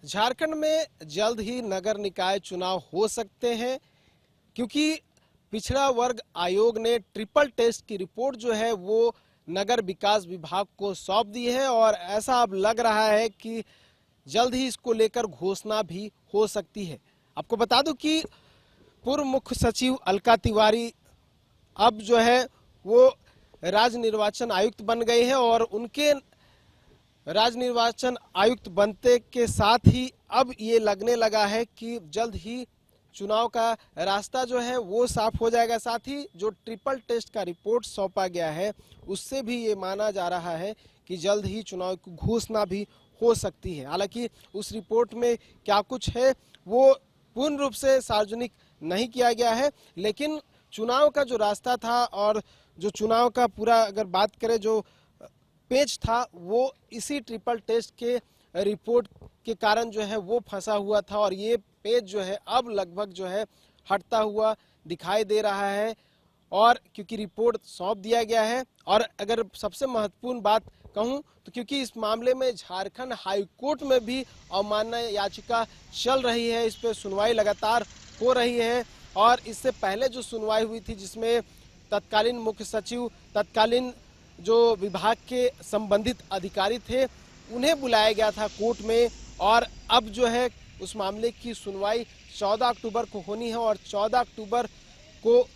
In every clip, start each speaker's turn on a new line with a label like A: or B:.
A: झारखंड में जल्द ही नगर निकाय चुनाव हो सकते हैं, क्योंकि पिछड़ा वर्ग आयोग ने ट्रिपल टेस्ट की रिपोर्ट जो है वो नगर विकास विभाग को सौंप दी है और ऐसा अब लग रहा है कि जल्द ही इसको लेकर घोषणा भी हो सकती है। आपको बता दूं कि पूर्व मुख्य सचिव अलका तिवारी अब जो है वो राज्य निर्वाचन आयुक्त बन गए हैं और उनके राज्य निर्वाचन आयुक्त बनते के साथ ही अब ये लगने लगा है कि जल्द ही चुनाव का रास्ता जो है वो साफ हो जाएगा। साथ ही जो ट्रिपल टेस्ट का रिपोर्ट सौंपा गया है उससे भी ये माना जा रहा है कि जल्द ही चुनाव की घोषणा भी हो सकती है। हालांकि उस रिपोर्ट में क्या कुछ है वो पूर्ण रूप से सार्वजनिक नहीं किया गया है, लेकिन चुनाव का जो रास्ता था और जो चुनाव का पूरा अगर बात करें जो पेज था वो इसी ट्रिपल टेस्ट के रिपोर्ट के कारण जो है वो फंसा हुआ था और ये पेज जो है अब लगभग जो है हटता हुआ दिखाई दे रहा है। और क्योंकि रिपोर्ट सौंप दिया गया है और अगर सबसे महत्वपूर्ण बात कहूं तो क्योंकि इस मामले में झारखंड हाई कोर्ट में भी अवमानना याचिका चल रही है, इस पर सुनवाई लगातार हो रही है। और इससे पहले जो सुनवाई हुई थी जिसमें तत्कालीन मुख्य सचिव, तत्कालीन जो विभाग के संबंधित अधिकारी थे उन्हें बुलाया गया था कोर्ट में और अब जो है उस मामले की सुनवाई 14 अक्टूबर को होनी है और 14 अक्टूबर को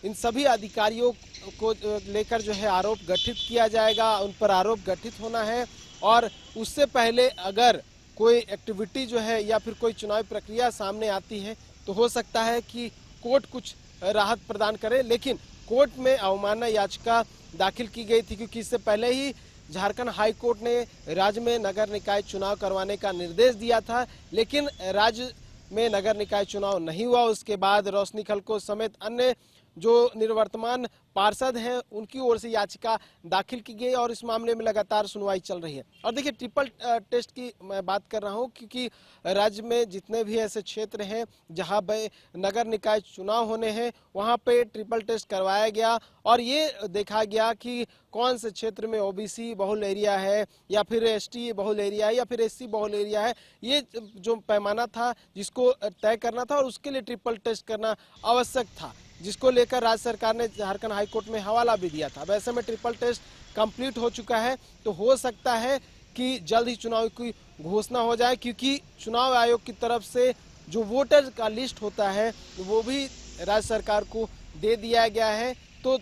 A: इन सभी अधिकारियों को लेकर जो है आरोप गठित किया जाएगा, उन पर आरोप गठित होना है। और उससे पहले अगर कोई एक्टिविटी जो है या फिर कोई चुनावी प्रक्रिया सामने आती है तो हो सकता है कि कोर्ट कुछ राहत प्रदान करे, लेकिन कोर्ट में अवमानना याचिका दाखिल की गई थी क्योंकि इससे पहले ही झारखंड हाई कोर्ट ने राज्य में नगर निकाय चुनाव करवाने का निर्देश दिया था, लेकिन राज्य में नगर निकाय चुनाव नहीं हुआ। उसके बाद रोशनी खलको समेत अन्य जो निवर्तमान पार्षद हैं उनकी ओर से याचिका दाखिल की गई और इस मामले में लगातार सुनवाई चल रही है। और देखिए ट्रिपल टेस्ट की मैं बात कर रहा हूं क्योंकि राज्य में जितने भी ऐसे क्षेत्र हैं जहां पे नगर निकाय चुनाव होने हैं वहां पे ट्रिपल टेस्ट करवाया गया और ये देखा गया कि कौन से क्षेत्र में ओबीसी बहुल एरिया है या फिर एसटी बहुल एरिया है या फिर एससी बहुल एरिया है। ये जो पैमाना था जिसको तय करना था और उसके लिए ट्रिपल टेस्ट करना आवश्यक था, जिसको लेकर राज्य सरकार ने झारखंड हाईकोर्ट में हवाला भी दिया था। वैसे में ट्रिपल टेस्ट कंप्लीट हो चुका है तो हो सकता है कि जल्द ही चुनाव की घोषणा हो जाए, क्योंकि चुनाव आयोग की तरफ से जो वोटर का लिस्ट होता है वो भी राज्य सरकार को दे दिया गया है। तो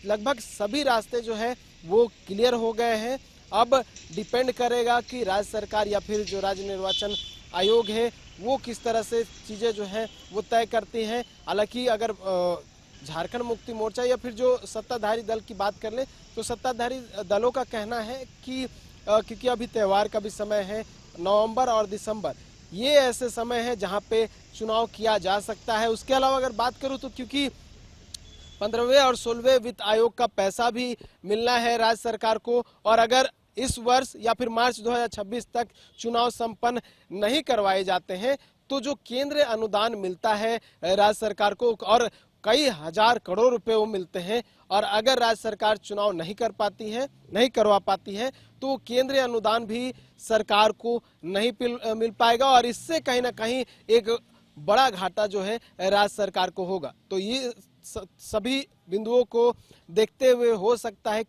A: लगभग सभी रास्ते जो है वो क्लियर हो गए हैं। अब डिपेंड करेगा कि राज्य सरकार या फिर जो राज्य निर्वाचन आयोग है वो किस तरह से चीज़ें जो है वो तय करती हैं। हालांकि अगर झारखंड मुक्ति मोर्चा या फिर जो सत्ताधारी दल की बात कर लें तो सत्ताधारी दलों का कहना है कि क्योंकि अभी त्यौहार का भी समय है, नवंबर और दिसंबर ये ऐसे समय है जहां पे चुनाव किया जा सकता है। उसके अलावा अगर बात करूं तो क्योंकि 15वें और 16वें वित्त आयोग का पैसा भी मिलना है राज्य सरकार को और अगर इस वर्ष या फिर मार्च 2026 तक चुनाव संपन्न नहीं करवाए जाते हैं तो जो केंद्रीय अनुदान मिलता है राज्य सरकार को और कई हजार करोड़ रुपए वो मिलते हैं और अगर राज्य सरकार चुनाव नहीं करवा पाती है तो केंद्रीय अनुदान भी सरकार को नहीं मिल पाएगा और इससे कहीं ना कहीं एक बड़ा घाटा जो है राज्य सरकार को होगा। तो ये सभी बिंदुओं को देखते हुए हो सकता है